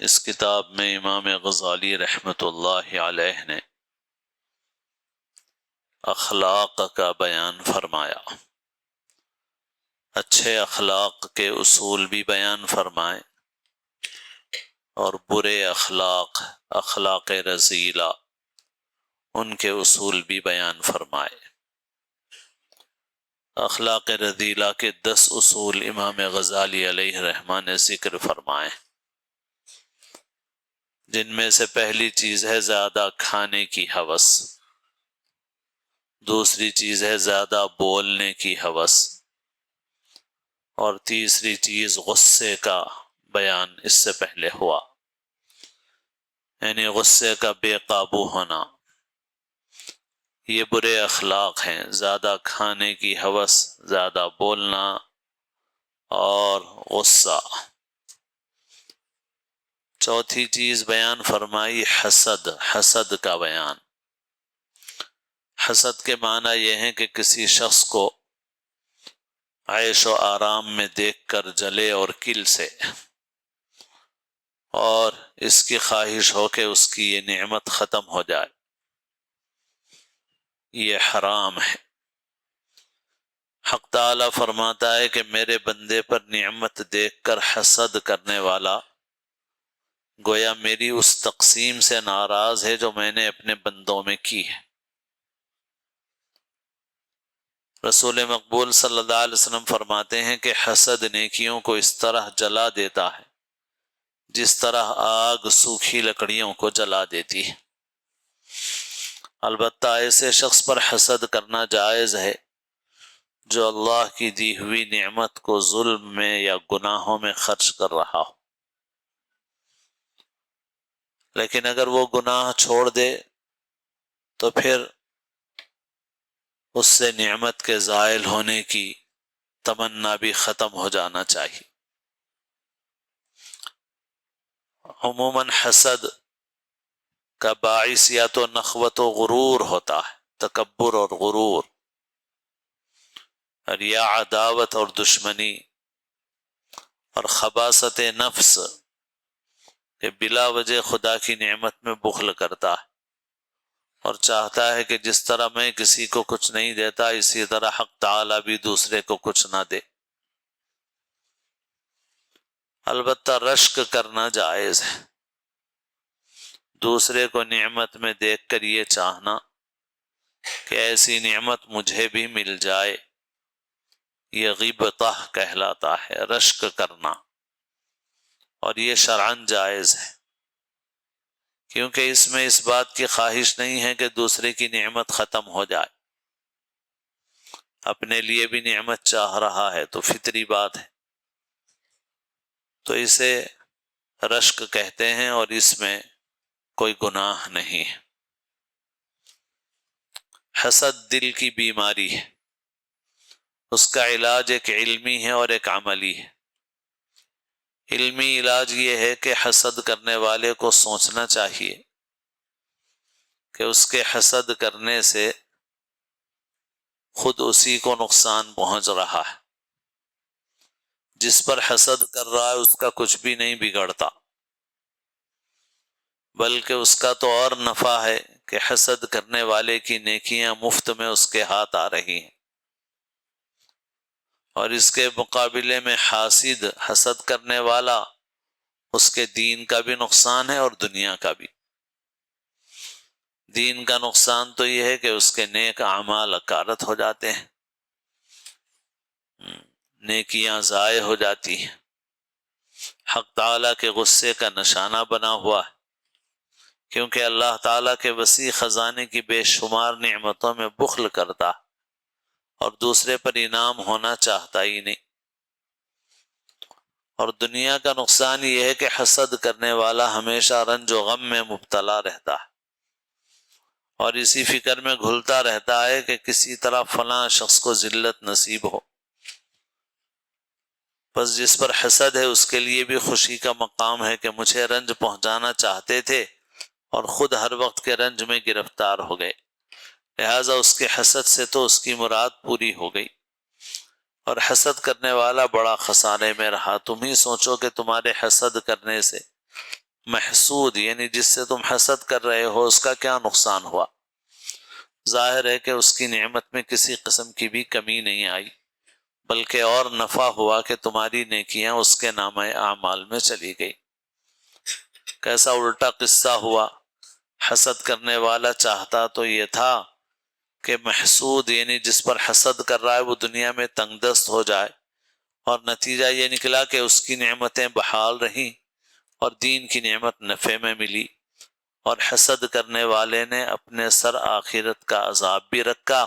اس کتاب میں امام غزالی رحمۃ اللہ علیہ نے اخلاق کا بیان فرمایا، اچھے اخلاق کے اصول بھی بیان فرمائے اور برے اخلاق، اخلاق رذیلہ، ان کے اصول بھی بیان فرمائے۔ اخلاق رذیلہ کے 10 اصول امام غزالی علیہ رحمہ نے ذکر فرمائے، جن میں سے پہلی چیز ہے زیادہ کھانے کی ہوس، دوسری چیز ہے زیادہ بولنے کی ہوس، اور تیسری چیز غصے کا بیان اس سے پہلے ہوا، یعنی غصے کا بے قابو ہونا۔ یہ برے اخلاق ہیں، زیادہ کھانے کی ہوس، زیادہ بولنا اور غصہ۔ چوتھی چیز بیان فرمائی حسد، حسد کا بیان۔ حسد کے معنی یہ ہیں کہ کسی شخص کو عیش و آرام میں دیکھ کر جلے اور کل سے، اور اس کی خواہش ہو کہ اس کی یہ نعمت ختم ہو جائے، یہ حرام ہے۔ حق تعالی فرماتا ہے کہ میرے بندے پر نعمت دیکھ کر حسد کرنے والا گویا میری اس تقسیم سے ناراض ہے جو میں نے اپنے بندوں میں کی ہے۔ رسول مقبول صلی اللہ علیہ وسلم فرماتے ہیں کہ حسد نیکیوں کو اس طرح جلا دیتا ہے جس طرح آگ سوکھی لکڑیوں کو جلا دیتی ہے۔ البتہ ایسے شخص پر حسد کرنا جائز ہے جو اللہ کی دی ہوئی نعمت کو ظلم میں یا گناہوں میں خرچ کر رہا ہو، لیکن اگر وہ گناہ چھوڑ دے تو پھر اس سے نعمت کے زائل ہونے کی تمنا بھی ختم ہو جانا چاہیے۔ عموماً حسد کا باعث یا تو نخوت و غرور ہوتا ہے، تکبر اور غرور، اور یا عداوت اور دشمنی اور خباثت نفس کہ بلا وجہ خدا کی نعمت میں بخل کرتا ہے اور چاہتا ہے کہ جس طرح میں کسی کو کچھ نہیں دیتا اسی طرح حق تعالی بھی دوسرے کو کچھ نہ دے۔ البتہ رشک کرنا جائز ہے، دوسرے کو نعمت میں دیکھ کر یہ چاہنا کہ ایسی نعمت مجھے بھی مل جائے، یہ غیبتہ کہلاتا ہے، رشک کرنا، اور یہ شرعاً جائز ہے، کیونکہ اس میں اس بات کی خواہش نہیں ہے کہ دوسرے کی نعمت ختم ہو جائے، اپنے لیے بھی نعمت چاہ رہا ہے تو فطری بات ہے، تو اسے رشک کہتے ہیں اور اس میں کوئی گناہ نہیں ہے۔ حسد دل کی بیماری ہے، اس کا علاج ایک علمی ہے اور ایک عملی ہے۔ علمی علاج یہ ہے کہ حسد کرنے والے کو سوچنا چاہیے کہ اس کے حسد کرنے سے خود اسی کو نقصان پہنچ رہا ہے، جس پر حسد کر رہا ہے اس کا کچھ بھی نہیں بگڑتا، بلکہ اس کا تو اور نفع ہے کہ حسد کرنے والے کی نیکیاں مفت میں اس کے ہاتھ آ رہی ہیں، اور اس کے مقابلے میں حاسد، حسد کرنے والا، اس کے دین کا بھی نقصان ہے اور دنیا کا بھی۔ دین کا نقصان تو یہ ہے کہ اس کے نیک اعمال اکارت ہو جاتے ہیں، نیکیاں ضائع ہو جاتی ہیں، حق تعالیٰ کے غصے کا نشانہ بنا ہوا ہے، کیونکہ اللہ تعالیٰ کے وسیع خزانے کی بے شمار نعمتوں میں بخل کرتا اور دوسرے پر انعام ہونا چاہتا ہی نہیں۔ اور دنیا کا نقصان یہ ہے کہ حسد کرنے والا ہمیشہ رنج و غم میں مبتلا رہتا ہے اور اسی فکر میں گھلتا رہتا ہے کہ کسی طرح فلاں شخص کو ذلت نصیب ہو۔ بس جس پر حسد ہے اس کے لیے بھی خوشی کا مقام ہے کہ مجھے رنج پہنچانا چاہتے تھے اور خود ہر وقت کے رنج میں گرفتار ہو گئے، لہٰذا اس کے حسد سے تو اس کی مراد پوری ہو گئی، اور حسد کرنے والا بڑا خسارے میں رہا۔ تم ہی سوچو کہ تمہارے حسد کرنے سے محسود یعنی جس سے تم حسد کر رہے ہو اس کا کیا نقصان ہوا؟ ظاہر ہے کہ اس کی نعمت میں کسی قسم کی بھی کمی نہیں آئی، بلکہ اور نفع ہوا کہ تمہاری نیکیاں اس کے نامہ اعمال میں چلی گئی۔ کیسا الٹا قصہ ہوا؟ حسد کرنے والا چاہتا تو یہ تھا کہ محسود یعنی جس پر حسد کر رہا ہے وہ دنیا میں تنگ دست ہو جائے، اور نتیجہ یہ نکلا کہ اس کی نعمتیں بحال رہیں اور دین کی نعمت نفع میں ملی، اور حسد کرنے والے نے اپنے سر آخرت کا عذاب بھی رکھا،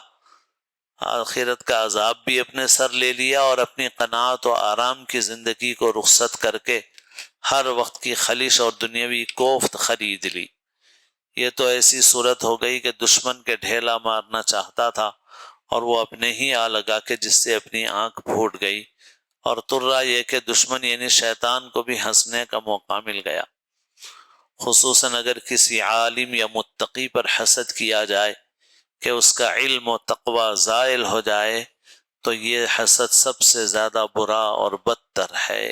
آخرت کا عذاب بھی اپنے سر لے لیا، اور اپنی قناعت و آرام کی زندگی کو رخصت کر کے ہر وقت کی خلش اور دنیاوی کوفت خرید لی۔ یہ تو ایسی صورت ہو گئی کہ دشمن کے ڈھیلا مارنا چاہتا تھا اور وہ اپنے ہی آ لگا کہ جس سے اپنی آنکھ پھوٹ گئی، اور ترا یہ کہ دشمن یعنی شیطان کو بھی ہنسنے کا موقع مل گیا۔ خصوصاً اگر کسی عالم یا متقی پر حسد کیا جائے کہ اس کا علم و تقوی زائل ہو جائے تو یہ حسد سب سے زیادہ برا اور بدتر ہے۔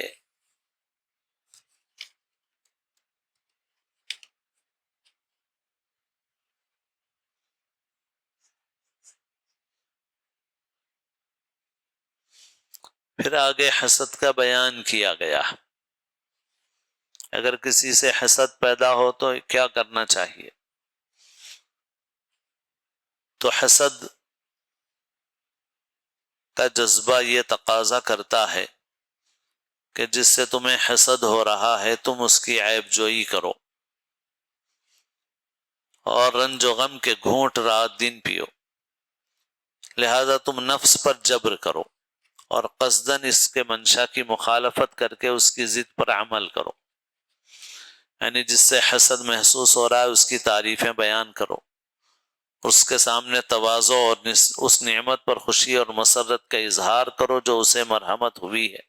پھر آگے حسد کا بیان کیا گیا۔ اگر کسی سے حسد پیدا ہو تو کیا کرنا چاہیے؟ تو حسد کا جذبہ یہ تقاضا کرتا ہے کہ جس سے تمہیں حسد ہو رہا ہے تم اس کی عیب جوئی کرو، اور رنج و غم کے گھونٹ رات دن پیو، لہذا تم نفس پر جبر کرو اور قصداً اس کے منشا کی مخالفت کر کے اس کی ضد پر عمل کرو، یعنی جس سے حسد محسوس ہو رہا ہے اس کی تعریفیں بیان کرو، اس کے سامنے تواضع اور اس نعمت پر خوشی اور مسرت کا اظہار کرو جو اسے مرحمت ہوئی ہے۔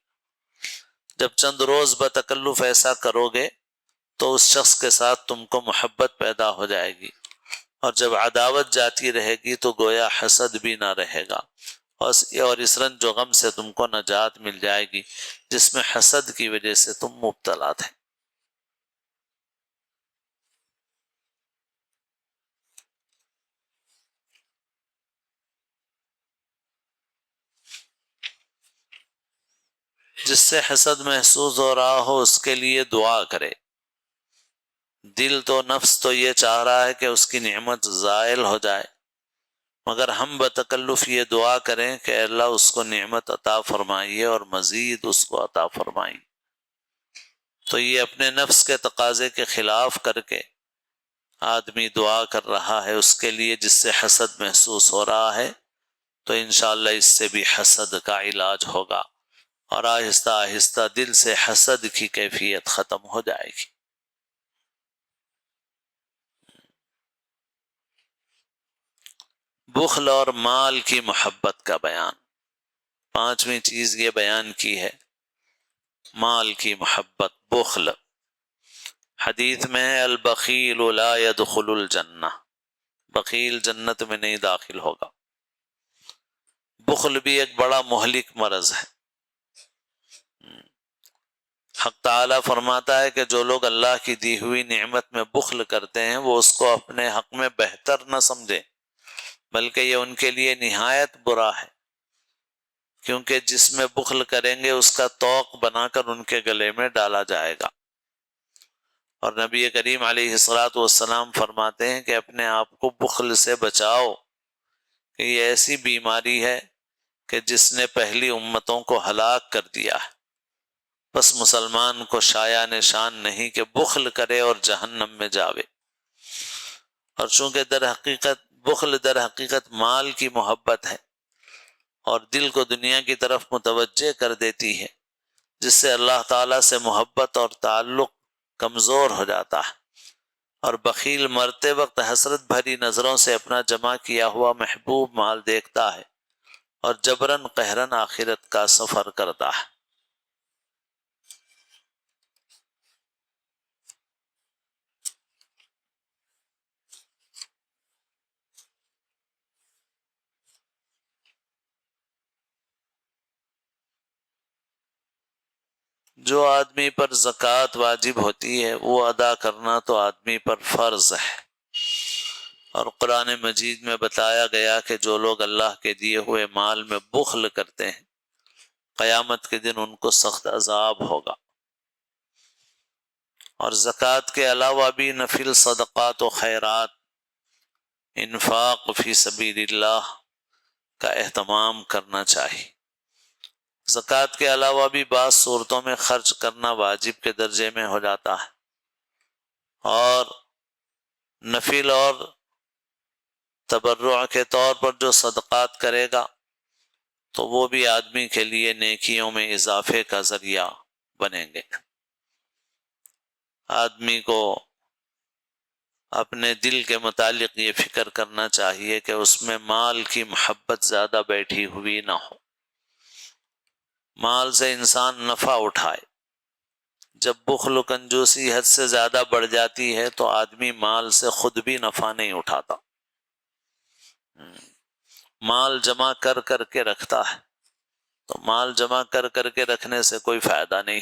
جب چند روز بتکلف ایسا کرو گے تو اس شخص کے ساتھ تم کو محبت پیدا ہو جائے گی، اور جب عداوت جاتی رہے گی تو گویا حسد بھی نہ رہے گا، اور اس رنج و غم سے تم کو نجات مل جائے گی جس میں حسد کی وجہ سے تم مبتلا تھے۔ جس سے حسد محسوس ہو رہا ہو اس کے لیے دعا کرے۔ دل تو نفس تو یہ چاہ رہا ہے کہ اس کی نعمت زائل ہو جائے، مگر ہم بتکلف یہ دعا کریں کہ اللہ اس کو نعمت عطا فرمائیے اور مزید اس کو عطا فرمائیے۔ تو یہ اپنے نفس کے تقاضے کے خلاف کر کے آدمی دعا کر رہا ہے اس کے لیے جس سے حسد محسوس ہو رہا ہے، تو انشاءاللہ اس سے بھی حسد کا علاج ہوگا، اور آہستہ آہستہ دل سے حسد کی کیفیت ختم ہو جائے گی۔ بخل اور مال کی محبت کا بیان، پانچویں چیز یہ بیان کی ہے، مال کی محبت، بخل۔ حدیث میں ہے البخیل لا يدخل الجنہ، بخیل جنت میں نہیں داخل ہوگا۔ بخل بھی ایک بڑا مہلک مرض ہے۔ حق تعالی فرماتا ہے کہ جو لوگ اللہ کی دی ہوئی نعمت میں بخل کرتے ہیں وہ اس کو اپنے حق میں بہتر نہ سمجھیں، بلکہ یہ ان کے لیے نہایت برا ہے، کیونکہ جس میں بخل کریں گے اس کا طوق بنا کر ان کے گلے میں ڈالا جائے گا۔ اور نبی کریم علیہ الصلوۃ والسلام فرماتے ہیں کہ اپنے آپ کو بخل سے بچاؤ، کہ یہ ایسی بیماری ہے کہ جس نے پہلی امتوں کو ہلاک کر دیا ہے، بس مسلمان کو شایع نشان نہیں کہ بخل کرے اور جہنم میں جاوے۔ اور چونکہ در حقیقت بخل در حقیقت مال کی محبت ہے اور دل کو دنیا کی طرف متوجہ کر دیتی ہے، جس سے اللہ تعالیٰ سے محبت اور تعلق کمزور ہو جاتا ہے، اور بخیل مرتے وقت حسرت بھری نظروں سے اپنا جمع کیا ہوا محبوب مال دیکھتا ہے اور جبرن قہرن آخرت کا سفر کرتا ہے۔ جو آدمی پر زکوٰۃ واجب ہوتی ہے وہ ادا کرنا تو آدمی پر فرض ہے، اور قرآن مجید میں بتایا گیا کہ جو لوگ اللہ کے دیے ہوئے مال میں بخل کرتے ہیں قیامت کے دن ان کو سخت عذاب ہوگا۔ اور زکوٰۃ کے علاوہ بھی نفل صدقات و خیرات، انفاق فی سبیل اللہ کا اہتمام کرنا چاہیے۔ زکوٰۃ کے علاوہ بھی بعض صورتوں میں خرچ کرنا واجب کے درجے میں ہو جاتا ہے، اور نفل اور تبرع کے طور پر جو صدقات کرے گا تو وہ بھی آدمی کے لیے نیکیوں میں اضافے کا ذریعہ بنیں گے۔ آدمی کو اپنے دل کے متعلق یہ فکر کرنا چاہیے کہ اس میں مال کی محبت زیادہ بیٹھی ہوئی نہ ہو، مال سے انسان نفع اٹھائے۔ جب بخل و کنجوسی حد سے زیادہ بڑھ جاتی ہے تو آدمی مال سے خود بھی نفع نہیں اٹھاتا، مال جمع کر کر کے رکھتا ہے، تو مال جمع کر کر کے رکھنے سے کوئی فائدہ نہیں،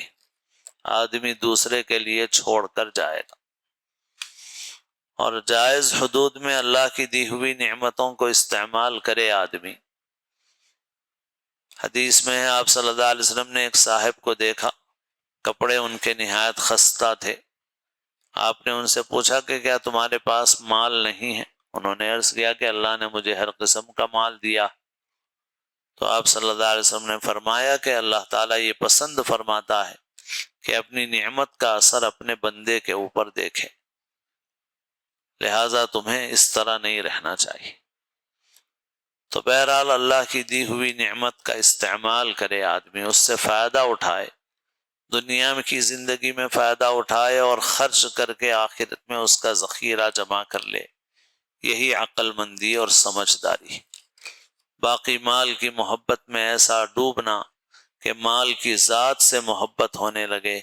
آدمی دوسرے کے لیے چھوڑ کر جائے گا۔ اور جائز حدود میں اللہ کی دی ہوئی نعمتوں کو استعمال کرے آدمی۔ حدیث میں ہے آپ صلی اللہ علیہ وسلم نے ایک صاحب کو دیکھا، کپڑے ان کے نہایت خستہ تھے، آپ نے ان سے پوچھا کہ کیا تمہارے پاس مال نہیں ہے؟ انہوں نے عرض کیا کہ اللہ نے مجھے ہر قسم کا مال دیا۔ تو آپ صلی اللہ علیہ وسلم نے فرمایا کہ اللہ تعالیٰ یہ پسند فرماتا ہے کہ اپنی نعمت کا اثر اپنے بندے کے اوپر دیکھے، لہٰذا تمہیں اس طرح نہیں رہنا چاہیے۔ تو بہرحال اللہ کی دی ہوئی نعمت کا استعمال کرے آدمی، اس سے فائدہ اٹھائے، دنیا کی زندگی میں فائدہ اٹھائے اور خرچ کر کے آخرت میں اس کا ذخیرہ جمع کر لے، یہی عقل مندی اور سمجھداری۔ باقی مال کی محبت میں ایسا ڈوبنا کہ مال کی ذات سے محبت ہونے لگے،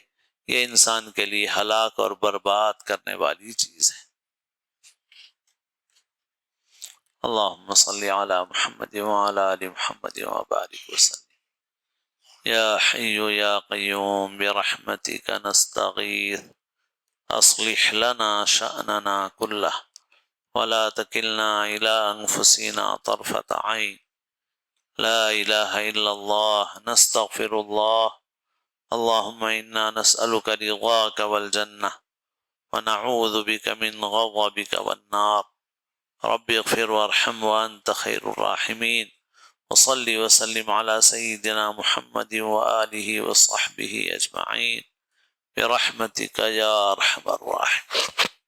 یہ انسان کے لیے ہلاک اور برباد کرنے والی چیز ہے۔ اللہم صلی علی محمد وعلی آل محمد وبارک وسلم۔ یا حی یا قیوم برحمتک نستغیث اصلح لنا شأننا کلہ ولا تکلنا الی انفسنا طرفۃ عین، لا الہ الا اللہ نستغفر اللہ، اللہم انا نسألک رضاک والجنہ ونعوذ بک من غضبک والنار، رب اغفر وارحم وانت خیر الراحمین، وصلی وسلم علی سیدنا محمد وآلہ وصحبہ اجمعین برحمتک یا ارحم الراحمین۔